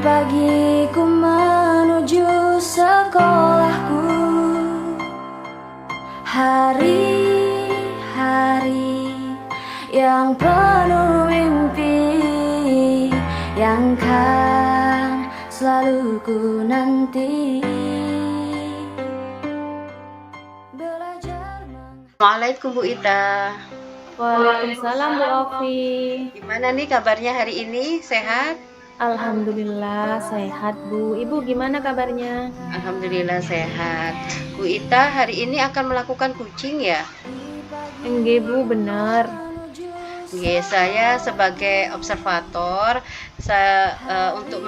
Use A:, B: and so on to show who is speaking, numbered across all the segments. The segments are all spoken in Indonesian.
A: pagiku menuju sekolahku, hari-hari yang penuh mimpi yang kan selalu ku nanti.
B: Assalamualaikum Bu Ita.
C: Waalaikumsalam Bu Ovi.
B: Gimana nih kabarnya hari ini? Sehat?
C: Alhamdulillah sehat Bu. Ibu gimana kabarnya?
B: Alhamdulillah sehat. Bu Ita hari ini akan melakukan kucing ya?
C: Enggak Bu, benar.
B: Saya sebagai observator untuk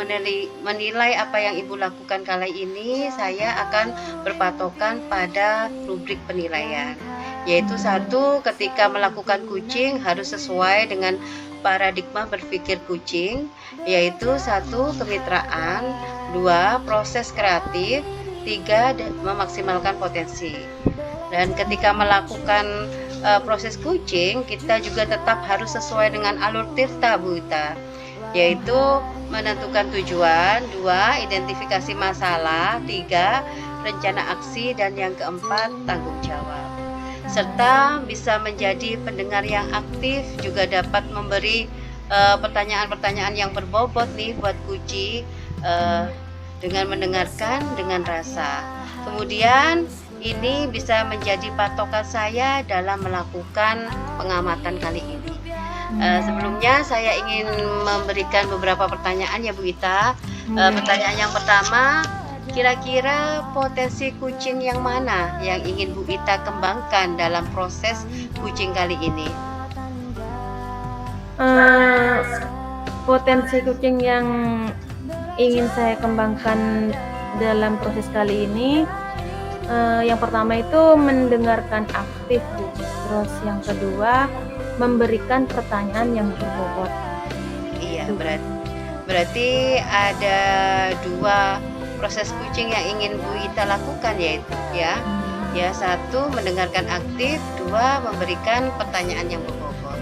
B: menilai apa yang Ibu lakukan kali ini, saya akan berpatokan pada rubrik penilaian, yaitu satu, ketika melakukan kucing harus sesuai dengan paradigma berpikir kucing, yaitu satu, kemitraan, dua, proses kreatif, tiga, memaksimalkan potensi. Dan ketika melakukan proses kucing, kita juga tetap harus sesuai dengan alur tirta Bu Ita, yaitu menentukan tujuan, dua, identifikasi masalah, tiga, rencana aksi, dan yang keempat, tanggung jawab. Serta bisa menjadi pendengar yang aktif, juga dapat memberi pertanyaan-pertanyaan yang berbobot nih buat kucing, dengan mendengarkan dengan rasa. Kemudian ini bisa menjadi patokan saya dalam melakukan pengamatan kali ini. Sebelumnya saya ingin memberikan beberapa pertanyaan ya Bu Ita. Pertanyaan yang pertama, kira-kira potensi kucing yang mana yang ingin Bu Ita kembangkan dalam proses kucing kali ini?
C: Potensi kucing yang ingin saya kembangkan dalam proses kali ini, yang pertama itu mendengarkan aktif Bu. Terus yang kedua, memberikan pertanyaan yang berbobot.
B: Iya, berarti ada dua proses kucing yang ingin Bu Ita lakukan, yaitu ya satu, mendengarkan aktif, dua, memberikan pertanyaan yang berbobot.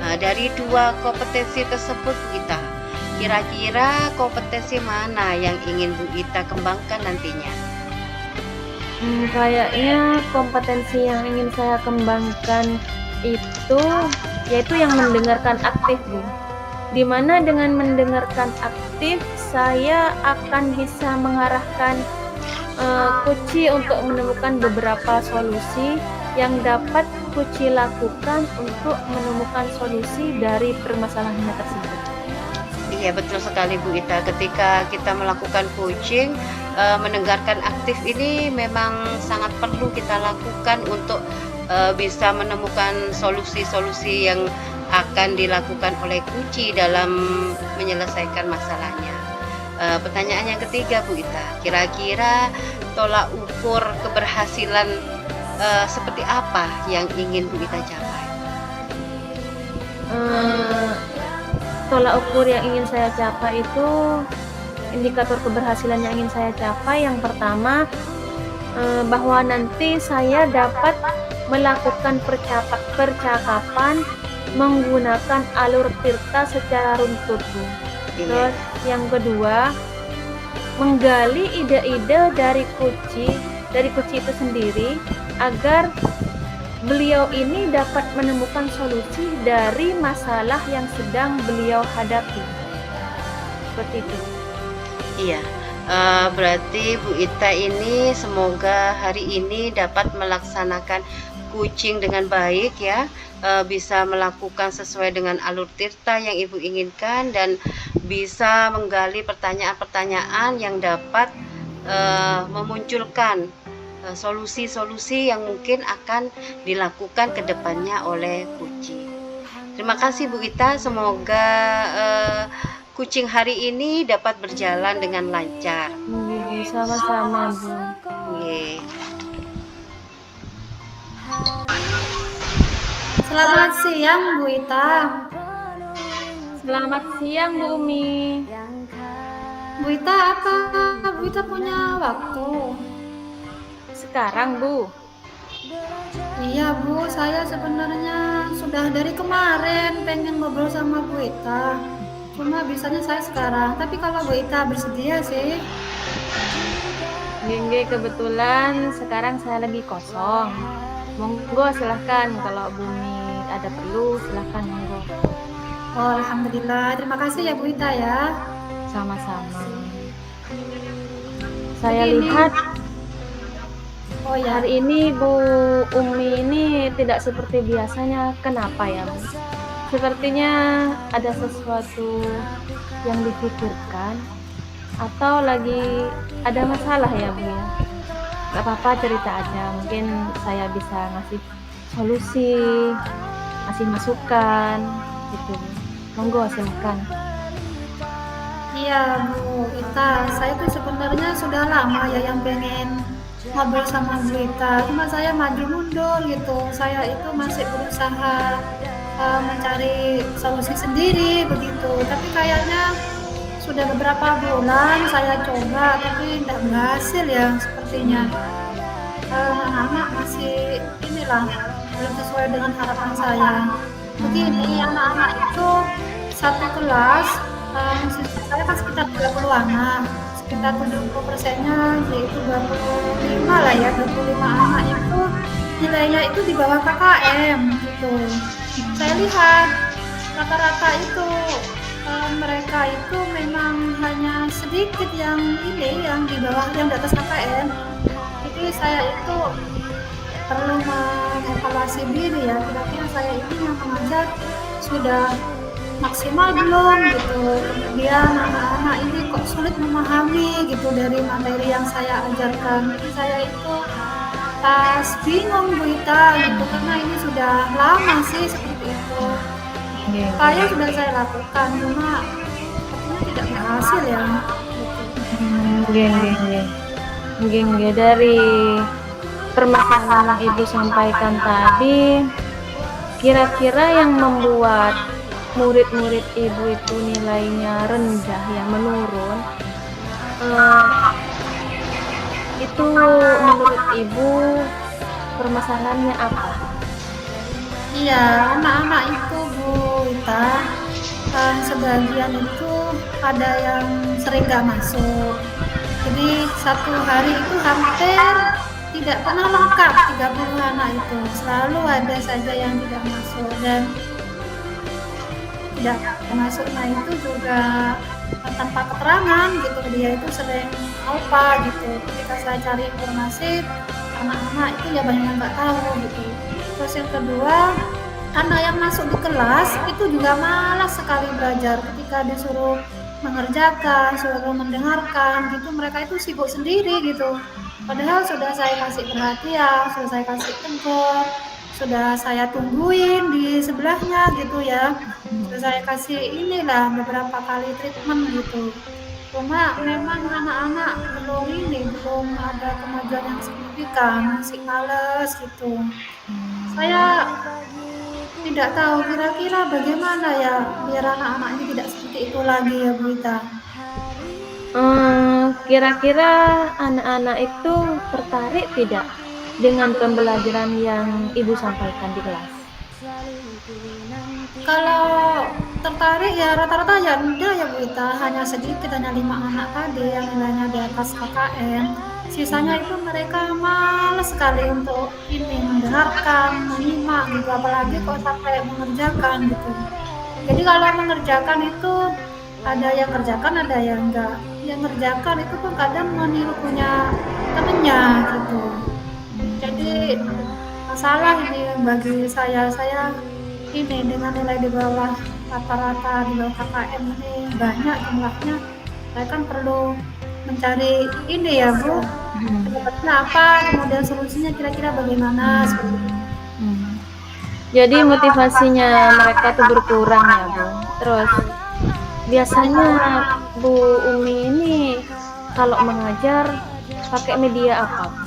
B: Nah, dari dua kompetensi tersebut Bu Ita, kira-kira kompetensi mana yang ingin Bu Ita kembangkan nantinya?
C: Kayaknya kompetensi yang ingin saya kembangkan itu yaitu yang mendengarkan aktif Bu. Dimana dengan mendengarkan aktif saya akan bisa mengarahkan kucing untuk menemukan beberapa solusi yang dapat kucing lakukan untuk menemukan solusi dari permasalahannya tersebut.
B: Iya, betul sekali Bu Ita. Ketika kita melakukan coaching, mendengarkan aktif ini memang sangat perlu kita lakukan untuk bisa menemukan solusi-solusi yang akan dilakukan oleh kucing dalam menyelesaikan masalahnya. Pertanyaan yang ketiga Bu Ita, kira-kira tolak ukur keberhasilan seperti apa yang ingin Bu Ita capai?
C: Tolak ukur yang ingin saya capai itu, indikator keberhasilan yang ingin saya capai, yang pertama bahwa nanti saya dapat melakukan percakapan menggunakan alur tirta secara runtut Bu. Terus yang kedua, menggali ide-ide dari kucing itu sendiri agar beliau ini dapat menemukan solusi dari masalah yang sedang beliau hadapi. Seperti itu.
B: Iya, berarti Bu Ita ini semoga hari ini dapat melaksanakan kucing dengan baik ya, bisa melakukan sesuai dengan alur tirta yang Ibu inginkan dan bisa menggali pertanyaan-pertanyaan yang dapat memunculkan solusi-solusi yang mungkin akan dilakukan ke depannya oleh kucing. Terima kasih Bu Ita, semoga kucing hari ini dapat berjalan dengan lancar.
C: Sama-sama Bu.
D: Selamat siang Bu Ita.
C: Selamat siang Bu Umi.
D: Bu Ita, apa Bu Ita punya waktu?
C: Sekarang Bu?
D: Iya Bu, saya sebenarnya sudah dari kemarin pengen ngobrol sama Bu Ita. Cuma bisanya saya sekarang. Tapi kalau Bu Ita bersedia sih,
C: Gengge, kebetulan sekarang saya lagi kosong. Monggo silahkan, kalau Bumi ada perlu silahkan monggo.
D: oh alhamdulillah. Terima kasih ya Bu Ita ya.
C: Sama-sama. Saya
D: Begini.
C: lihat
D: Oh ya,
C: hari ini Bu Umi ini tidak seperti biasanya. Kenapa ya, Bu? Sepertinya ada sesuatu yang dipikirkan atau lagi ada masalah ya, Bu ya? Gak apa-apa, cerita aja. Mungkin saya bisa ngasih solusi, ngasih masukan gitu, Bu. Monggo silahkan.
D: iya Bu Ita. Saya tuh sebenarnya sudah lama ya yang pengen ngobrol sama Bu Ita. Cuma saya maju mundur gitu. Saya itu masih berusaha mencari solusi sendiri begitu. Tapi kayaknya sudah beberapa bulan saya coba, tapi tidak berhasil ya sepertinya. Anak-anak masih inilah belum sesuai dengan harapan saya. Begini, anak-anak itu satu kelas, saya kan sekitar 30 anak, sekitar 70%-nya yaitu 25 lah ya, 25 anak itu nilainya itu di bawah KKM gitu. Saya lihat rata-rata itu mereka itu memang hanya sedikit yang ini yang di bawah yang di atas KKM. Jadi saya itu perlu mengevaluasi diri ya, kira-kira saya ini yang mengajar sudah maksimal belum gitu. Kemudian anak-anak ini kok sulit memahami gitu dari materi yang saya ajarkan. Jadi saya itu pas bingung Bu Ita gitu, karena ini sudah lama sih seperti itu. Upaya sudah saya lakukan, cuma sepertinya tidak berhasil ya.
C: Gengge, dari permasalahan yang Ibu sampaikan tadi, kira-kira yang membuat murid-murid Ibu itu nilainya rendah, yang menurun, itu menurut Ibu permasalahannya apa?
D: Iya, anak-anak itu Bu Ita, sebagian itu ada yang sering nggak masuk. Jadi satu hari itu hampir tidak pernah lengkap 30 anak itu. Selalu ada saja yang tidak masuk, dan tidak masuknya itu juga tanpa keterangan gitu. Dia itu sering lupa gitu. Ketika saya cari informasi, anak-anak itu ya banyak yang nggak tahu gitu. Terus yang kedua, anak yang masuk di kelas itu juga malas sekali belajar. Ketika disuruh mengerjakan, suruh mendengarkan gitu, mereka itu sibuk sendiri gitu. Padahal sudah saya kasih perhatian, sudah saya kasih tegur, sudah saya tungguin di sebelahnya gitu ya. Sudah saya kasih inilah beberapa kali treatment gitu. Cuma memang anak-anak belum ada kemajuan yang signifikan, masih males gitu. Saya tidak tahu kira-kira bagaimana ya biar anak-anak ini tidak seperti itu lagi ya Bu Ita.
C: Kira-kira anak-anak itu tertarik tidak dengan pembelajaran yang Ibu sampaikan di kelas?
D: Kalau tertarik ya rata-rata ya enggak ya Bu Ita, hanya sedikit, hanya 5 anak tadi yang nilainya di atas KKM. Sisanya itu mereka malas sekali untuk ini mendengarkan, menyimak gitu, apalagi kok sampai mengerjakan gitu. Jadi kalau mengerjakan itu ada yang kerjakan, ada yang enggak. Yang ngerjakan itu pun kadang meniru punya temennya gitu. Jadi masalah ini bagi saya ini dengan nilai di bawah rata-rata di bawah KKM ini banyak jumlahnya. Saya kan perlu mencari ini ya Bu, penyebabnya apa, kemudian solusinya kira-kira bagaimana seperti itu.
C: Jadi motivasinya mereka tuh berkurang ya, Bu. Terus biasanya Bu Umi ini kalau mengajar pakai media apa, Bu?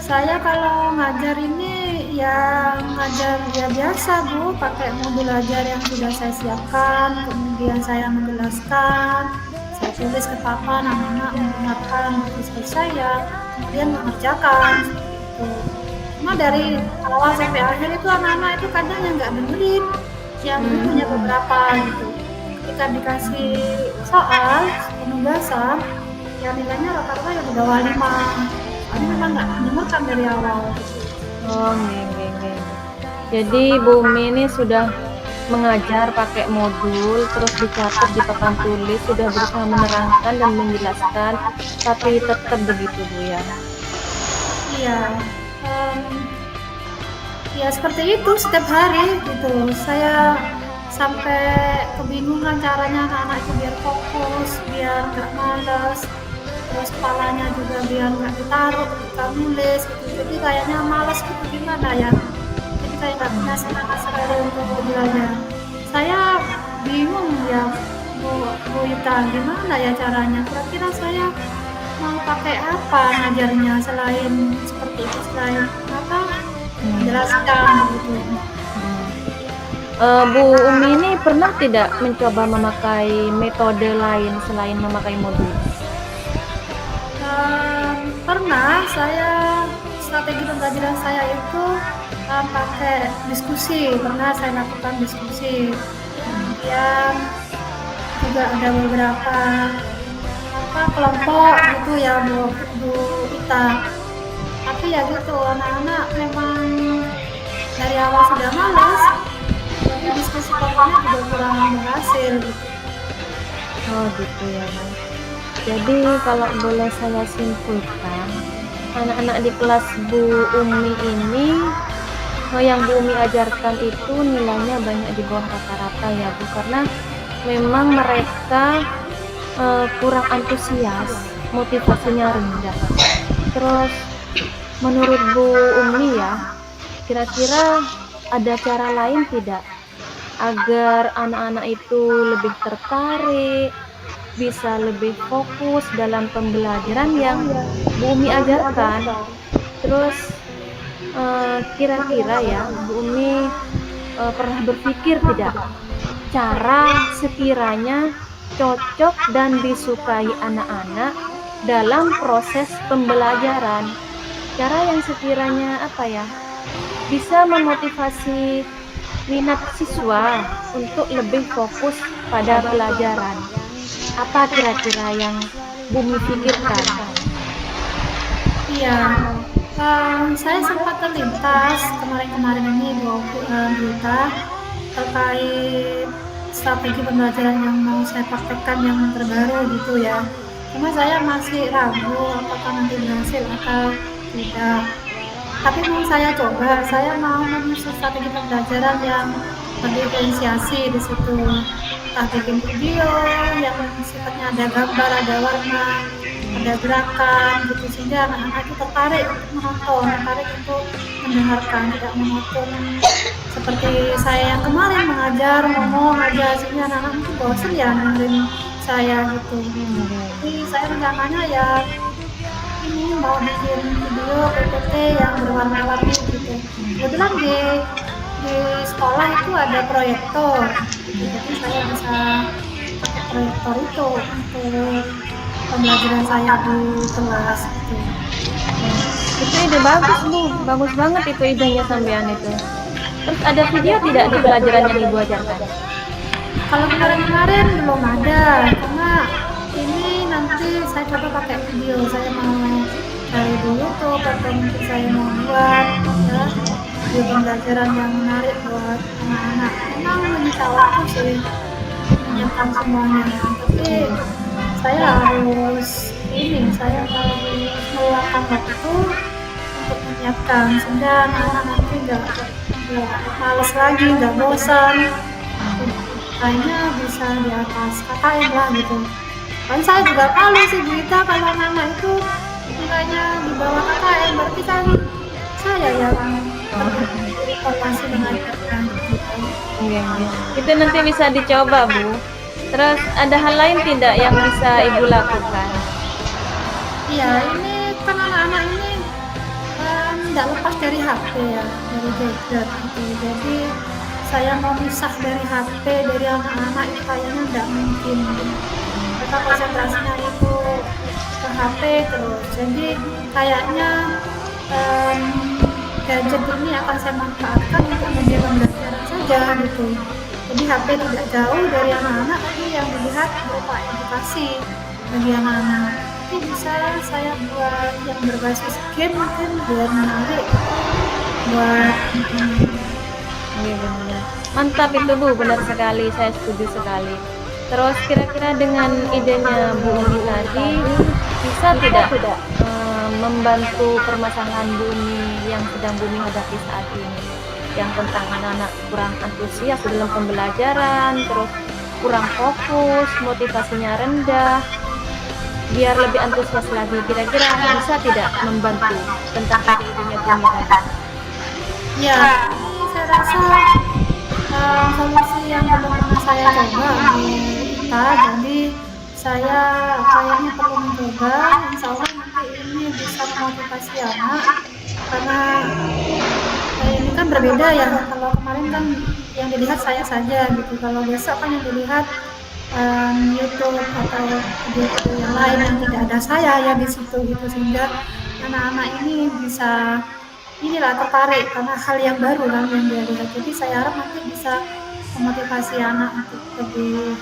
D: Saya kalau ngajar ini ya ngajar ya biasa Bu, pakai modul ajar yang sudah saya siapkan, kemudian saya menjelaskan, saya tulis ke papan, anak-anak mendengarkan tulis saya, kemudian mengerjakan seperti itu. Cuma dari awal sampai akhir itu anak-anak itu kadang yang nggak dengerin, yang punya beberapa gitu. ketika dikasih soal penugasan, ya nilainya rata-rata yang di bawah 5. Ini memang nggak mendengarkan dari awal.
C: Oh, nggih. Jadi Bu Umi ini sudah mengajar pakai modul, terus dicatat di papan tulis, sudah berusaha menerangkan dan menjelaskan, tapi tetap begitu Bu ya.
D: Iya, em, ya seperti itu setiap hari gitu. Saya sampai kebingungan caranya anak-anak itu biar fokus, biar nggak malas, terus kepalanya juga biar nggak ditaruh ketika nulis gitu. Jadi kayaknya malas gitu gimana ya. Jadi kayak nggak punya semangat sekali untuk belajar. Saya bingung ya, Bu Ita, gimana ya caranya? Kira-kira saya mau pakai apa ngajarnya selain seperti itu, selain apa menjelaskan gitu.
C: Bu Umi ini pernah tidak mencoba memakai metode lain selain memakai modul?
D: Pernah saya strategi pembelajaran saya itu pakai diskusi, pernah saya lakukan diskusi. Kemudian juga ada beberapa kelompok gitu ya Bu Ita. Tapi ya gitu, anak-anak memang dari awal sudah malas, jadi diskusi kelompoknya juga kurang berhasil gitu.
C: Oh gitu ya Bu. Jadi kalau boleh saya simpulkan, anak-anak di kelas Bu Umi ini yang Bu Umi ajarkan itu nilainya banyak di bawah rata-rata ya Bu, karena memang mereka kurang antusias, motivasinya rendah. Terus menurut Bu Umi ya, kira-kira ada cara lain tidak agar anak-anak itu lebih tertarik, bisa lebih fokus dalam pembelajaran yang Bu Umi ajarkan? Terus kira-kira ya Bu Umi pernah berpikir tidak cara sekiranya cocok dan disukai anak-anak dalam proses pembelajaran, cara yang sekiranya bisa memotivasi minat siswa untuk lebih fokus pada pelajaran? Apa kira-kira yang Bu Umi pikirkan?
D: Iya, saya sempat terlintas kemarin-kemarin ini Bu Ita terkait strategi pembelajaran yang mau saya praktekkan yang terbaru gitu ya. Cuma saya masih ragu apakah nanti berhasil atau tidak. Tapi mau saya coba, saya mau menyusun strategi pembelajaran yang berdiferensiasi di situ. Entah bikin video yang sifatnya ada gambar, ada warna, ada gerakan gitu, sehingga anak-anak itu tertarik untuk menonton, tertarik untuk mendengarkan, tidak monoton seperti saya yang kemarin mengajar ngomong aja, sehingga anak-anak itu bosan ya dengerin saya gitu. Jadi saya rencananya ya ini mau bikin video PPT yang berwarna-warni gitu. Kebetulan di sekolah itu ada proyektor, jadi saya bisa pakai proyektor itu untuk pembelajaran saya di kelas gitu.
C: Itu ide bagus Bu, bagus banget itu idenya sampean itu. Terus ada video tidak di pelajaran yang Ibu ajarkan?
D: Kalau kemarin-kemarin belum ada, karena ini nanti saya coba pakai video. Saya mau cari di YouTube atau mungkin saya mau buat ya video pembelajaran yang menarik buat anak-anak. Memang menyita waktu sih menyiapkan semuanya, tapi saya harus meluangkan waktu untuk menyiapkan, sehingga anak-anak nanti nggak males lagi, nggak bosan, kayaknya bisa di atas KKM lah gitu. Kan saya juga malu sih berita kalau anak-anak itu nilainya di bawah KKM, berarti kan saya yang informasi mengajarkan gitu.
C: Iya. Itu nanti bisa dicoba Bu. Terus ada hal lain tidak yang bisa Ibu lakukan?
D: Iya, ini kan anak-anak ini tidak lepas dari HP ya, dari gadget gitu. Jadi saya mau misah dari HP, dari anak-anak ini kayaknya tidak mungkin. Mereka konsentrasinya itu ke HP terus. Jadi kayaknya gadget ini akan saya manfaatkan untuk media pembelajaran saja gitu. Jadi Jadi HP tidak jauh dari anak-anak, tapi yang dilihat berupa edukasi bagi anak-anak. Tapi bisa saya buat yang berbasis game mungkin biar menarik buat
C: Iya benar. Mantap itu Bu, benar sekali, saya setuju sekali. Terus kira-kira dengan idenya Bu Umi tadi bisa tidak membantu permasalahan Bu Umi yang sedang Bu Umi hadapi saat ini, yang tentang anak-anak kurang antusias dalam pembelajaran, terus kurang fokus, motivasinya rendah, biar lebih antusias lagi. Kira-kira bisa tidak membantu tentang idenya Bu Umi tadi?
D: ya, ini saya rasa solusi yang belum pernah saya coba di kita, jadi saya kayaknya perlu mencoba. Insya Allah nanti ini bisa memotivasi anak, karena ini kan berbeda ya. Kalau kemarin kan yang dilihat saya saja gitu, kalau besok kan yang dilihat YouTube atau video yang lain yang tidak ada saya ya di situ gitu, sehingga anak-anak ini bisa tertarik karena hal yang baru kan yang dia lihat. Jadi saya harap nanti bisa memotivasi anak untuk lebih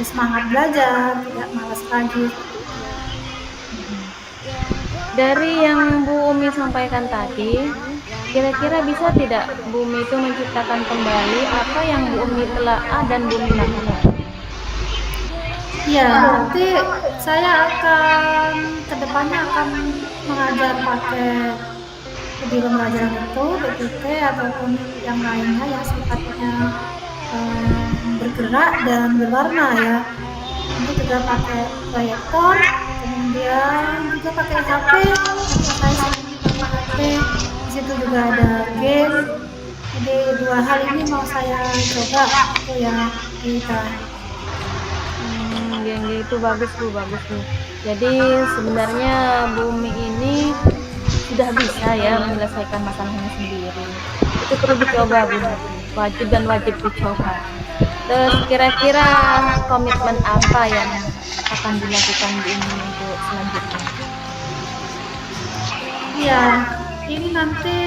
D: semangat belajar, tidak malas lagi.
C: Dari yang Bu Umi sampaikan tadi, kira-kira bisa tidak Bu Umi itu menciptakan kembali apa yang Bu Umi telah dan Bu Umi lakukan?
D: Ya, nanti saya akan kedepannya akan mengajar pakai video pembelajaran itu, PPT ataupun yang lainnya yang sifatnya bergerak dan berwarna ya. Nanti juga pakai proyektor, kemudian juga pakai HP, saya sering pakai HP. Di situ juga ada game. Jadi dua hal ini mau saya coba itu ya kita.
C: Yang itu bagus Bu, bagus Bu. Jadi sebenarnya Bu Umi ini sudah bisa ya menyelesaikan masalahnya sendiri. Itu perlu dicoba Bu, wajib dicoba. Terus kira-kira komitmen apa yang akan dilakukan Bu Umi untuk selanjutnya?
D: Iya, ini nanti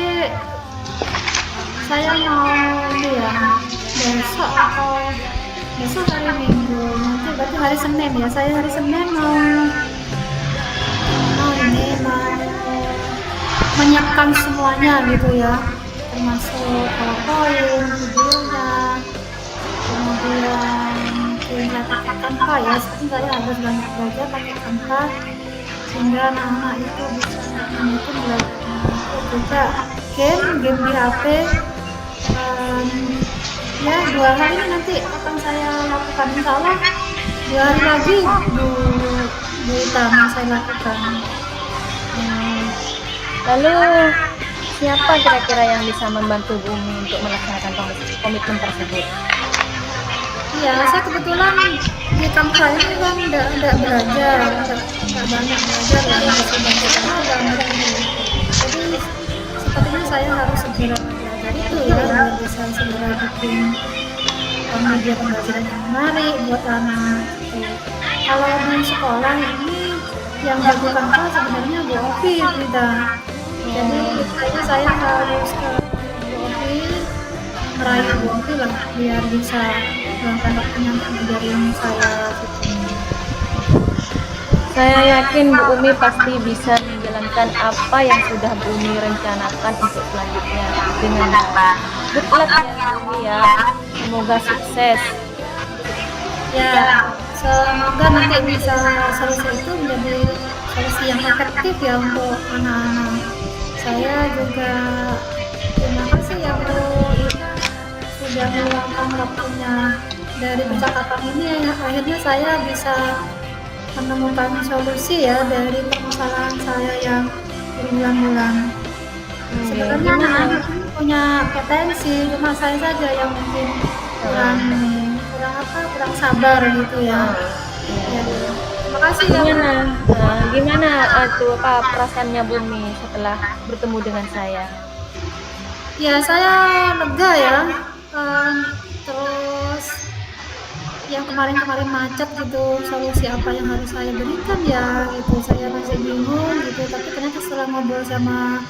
D: saya mau besok hari Minggu, nanti berarti hari Senin ya. Saya hari Senin mau menyiapkan semuanya gitu ya, termasuk PowerPoint, videonya, kemudian mungkin pakai Canva ya. Sekarang saya harus banyak belajar pakai Canva sehingga anak-anak itu bisa mengikuti belajarnya. Juga game di HP. Ya, 2 hari ini nanti akan saya lakukan, insya Allah 2 hari lagi Bu Ita mau saya lakukan.
C: Lalu siapa kira-kira yang bisa membantu Bu Umi untuk melaksanakan komitmen tersebut?
D: Iya, saya kebetulan di Canva ini kan enggak belajar, enggak banyak belajar ya, masih banyak tenaga. Jadi sepertinya saya harus segera belajar itu ya, biar bisa segera bikin media pembelajaran yang menarik buat anak. Kalau di sekolah ini yang jago Canva sebenarnya Bu Ovi kita. Jadi kayaknya saya harus ke Bu Ovi, merayu Bu Ovi lah biar bisa meluangkan waktunya untuk ngajarin saya gitu.
C: Saya yakin Bu Umi pasti bisa menjalankan apa yang sudah Bu Umi rencanakan untuk selanjutnya dengan baik. Good luck ya Bu Umi ya, semoga sukses.
D: Ya, semoga nanti bisa solusi itu menjadi solusi yang efektif ya untuk anak-anak. Saya juga terima kasih ya Bu Ita sudah meluangkan waktunya. Dari percakapan ini akhirnya saya bisa menemukan solusi ya dari permasalahan saya yang berulang-ulang. Sebenarnya anak-anak ini punya potensi, cuma saya saja yang mungkin kurang sabar gitu ya. Ya. Terima kasih ya.
C: Gimana tuh apa perasaannya Bu Umi setelah bertemu dengan saya?
D: Ya, saya lega ya. Terus yang kemarin macet gitu, solusi apa yang harus saya berikan ya gitu, saya masih bingung gitu. Tapi ternyata setelah ngobrol sama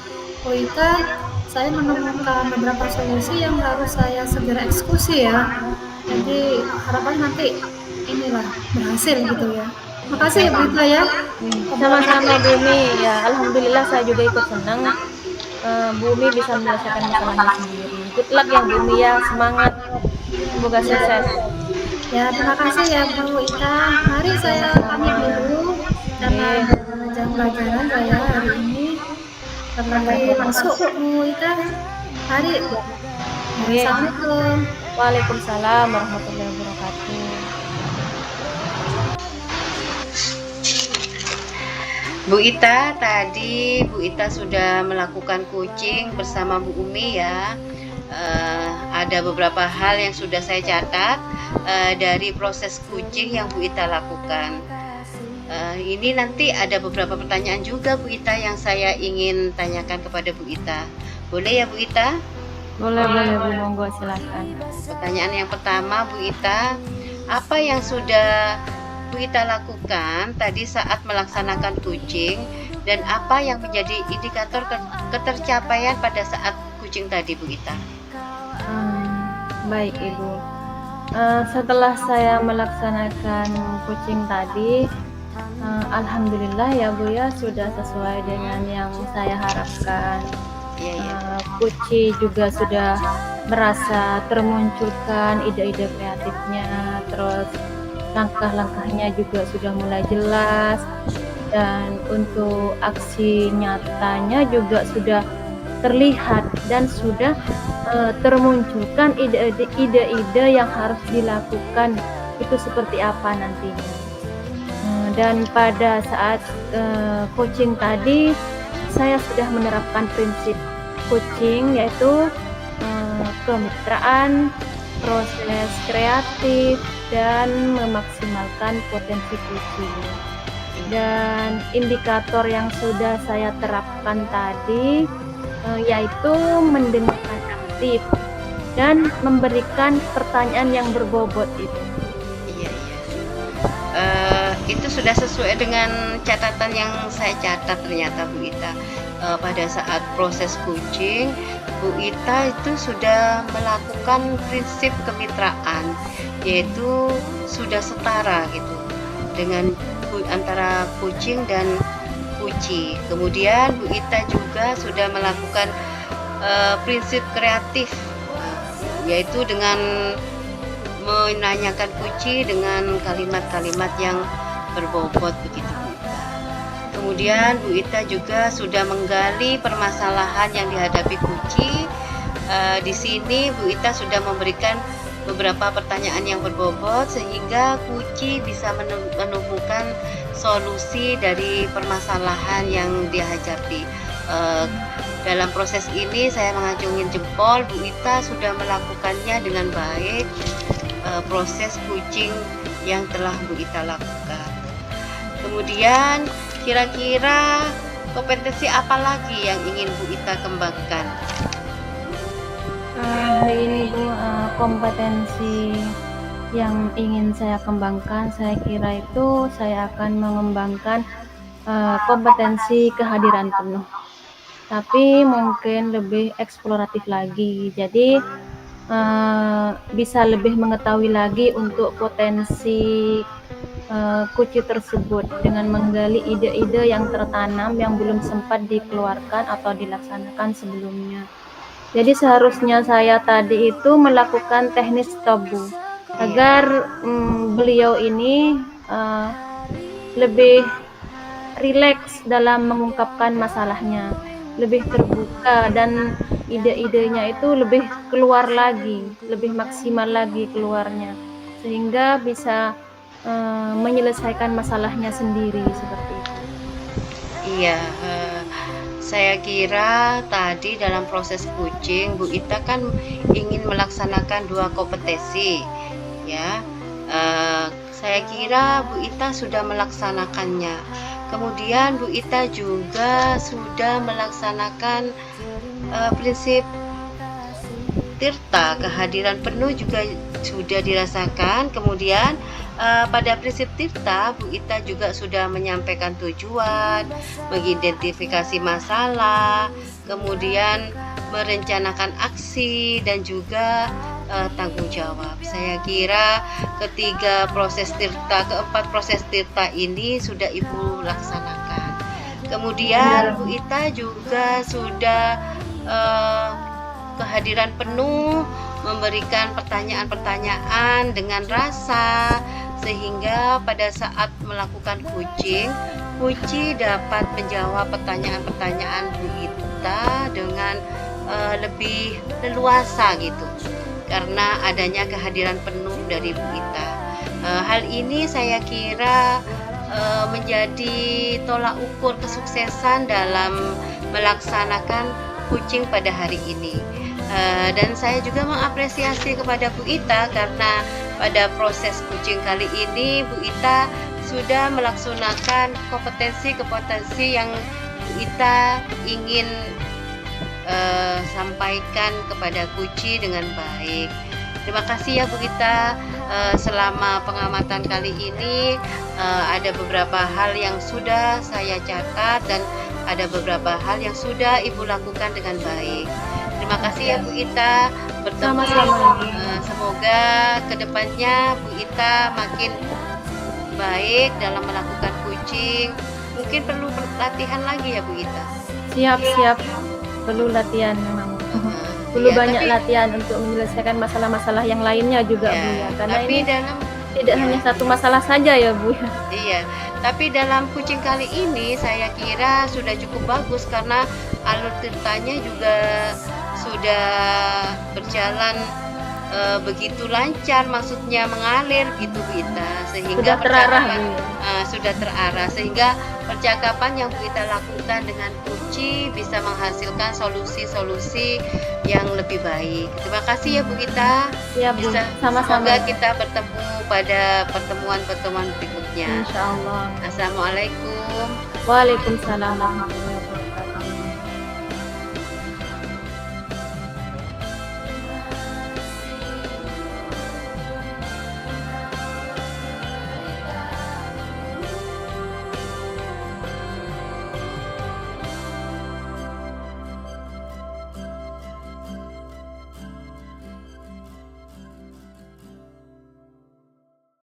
D: Bu Ita, saya menemukan beberapa solusi yang harus saya segera eksekusi ya. Jadi harapan nanti inilah berhasil gitu ya. Makasih ya Bu Ita ya.
C: Sama-sama Bumi, ya alhamdulillah saya juga ikut senang Bumi bisa menyelesaikan masalahnya sendiri. Good luck ya Bumi ya, semangat, semoga sukses.
D: Ya, terima kasih ya Bu Ita. Mari saya pamit dulu karena ada jam pelajaran saya hari ini. Lagi masuk Bu Ita. Mari.
C: Oke.
D: Assalamualaikum.
C: Waalaikumsalam warahmatullahi wabarakatuh.
B: Bu Ita, tadi Bu Ita sudah melakukan coaching bersama Bu Umi ya. Ada beberapa hal yang sudah saya catat dari proses coaching yang Bu Ita lakukan. Ini nanti ada beberapa pertanyaan juga Bu Ita yang saya ingin tanyakan kepada Bu Ita. Boleh ya Bu Ita?
C: Boleh Bu, monggo silakan.
B: Pertanyaan yang pertama Bu Ita, apa yang sudah Bu Ita lakukan tadi saat melaksanakan coaching dan apa yang menjadi indikator ketercapaian pada saat coaching tadi Bu Ita?
C: Baik Ibu, setelah saya melaksanakan coaching tadi, alhamdulillah ya Bu ya, sudah sesuai dengan yang saya harapkan. Puci juga sudah merasa termunculkan ide-ide kreatifnya, terus langkah-langkahnya juga sudah mulai jelas, dan untuk aksi nyatanya juga sudah terlihat dan sudah termunculkan ide-ide yang harus dilakukan itu seperti apa nantinya. Dan pada saat coaching tadi saya sudah menerapkan prinsip coaching, yaitu kemitraan, proses kreatif, dan memaksimalkan potensi coaching. Dan indikator yang sudah saya terapkan tadi yaitu mendengarkan aktif dan memberikan pertanyaan yang berbobot itu.
B: Itu sudah sesuai dengan catatan yang saya catat ternyata Bu Ita. Pada saat proses coaching, Bu Ita itu sudah melakukan prinsip kemitraan, yaitu sudah setara gitu dengan antara coaching dan puci. Kemudian Bu Ita juga sudah melakukan prinsip kreatif, yaitu dengan menanyakan puci dengan kalimat-kalimat yang berbobot begitu. Kemudian Bu Ita juga sudah menggali permasalahan yang dihadapi Kuci. Di sini Bu Ita sudah memberikan beberapa pertanyaan yang berbobot sehingga Kuci bisa menemukan solusi dari permasalahan yang dihadapi. Dalam proses ini saya mengacungin jempol, Bu Ita sudah melakukannya dengan baik. Proses coaching yang telah Bu Ita lakukan. Kemudian kira-kira kompetensi apa lagi yang ingin Bu Ita kembangkan?
C: Hari ini Bu, kompetensi yang ingin saya kembangkan, saya kira itu saya akan mengembangkan kompetensi kehadiran penuh, tapi mungkin lebih eksploratif lagi. Jadi bisa lebih mengetahui lagi untuk potensi Kuci tersebut dengan menggali ide-ide yang tertanam yang belum sempat dikeluarkan atau dilaksanakan sebelumnya. Jadi seharusnya saya tadi itu melakukan teknik tabu agar beliau ini lebih rileks dalam mengungkapkan masalahnya, lebih terbuka, dan ide-idenya itu lebih keluar lagi, lebih maksimal lagi keluarnya, sehingga bisa menyelesaikan masalahnya sendiri seperti itu.
B: Iya, saya kira tadi dalam proses coaching Bu Ita kan ingin melaksanakan 2 kompetensi, ya. Saya kira Bu Ita sudah melaksanakannya. Kemudian Bu Ita juga sudah melaksanakan prinsip tirta, kehadiran penuh juga sudah dirasakan. Kemudian pada prinsip tirta, Bu Ita juga sudah menyampaikan tujuan, mengidentifikasi masalah, kemudian merencanakan aksi, dan juga tanggung jawab. Saya kira keempat proses tirta ini sudah Ibu laksanakan. Kemudian Bu Ita juga sudah kehadiran penuh, memberikan pertanyaan-pertanyaan dengan rasa, sehingga pada saat melakukan coaching, Puji dapat menjawab pertanyaan-pertanyaan Bu Ita dengan lebih leluasa gitu, karena adanya kehadiran penuh dari Bu Ita. Hal ini saya kira menjadi tolak ukur kesuksesan dalam melaksanakan coaching pada hari ini. Dan saya juga mengapresiasi kepada Bu Ita karena pada proses coaching kali ini Bu Ita sudah melaksanakan kompetensi yang Bu Ita ingin sampaikan kepada Puji dengan baik. Terima kasih ya Bu Ita. Selama pengamatan kali ini ada beberapa hal yang sudah saya catat dan ada beberapa hal yang sudah Ibu lakukan dengan baik. Terima kasih ya Bu Ita. Bertemu. Semoga kedepannya Bu Ita makin baik dalam melakukan coaching. Mungkin perlu latihan lagi ya Bu Ita.
C: Siap, perlu latihan memang. Perlu banyak latihan untuk menyelesaikan masalah-masalah yang lainnya juga Bu ya. Karena ini tidak hanya satu masalah saja ya Bu ya.
B: Iya, tapi dalam coaching kali ini saya kira sudah cukup bagus karena alur ceritanya juga sudah berjalan begitu lancar, maksudnya mengalir gitu Bu Ita, sehingga sudah terarah sehingga percakapan yang Bu Ita lakukan dengan Puji bisa menghasilkan solusi-solusi yang lebih baik. Terima kasih ya Bu Ita.
C: Ya Bu, sama-sama.
B: Semoga kita bertemu pada pertemuan-pertemuan berikutnya.
C: Insyaallah.
B: Assalamualaikum.
C: Waalaikumsalam.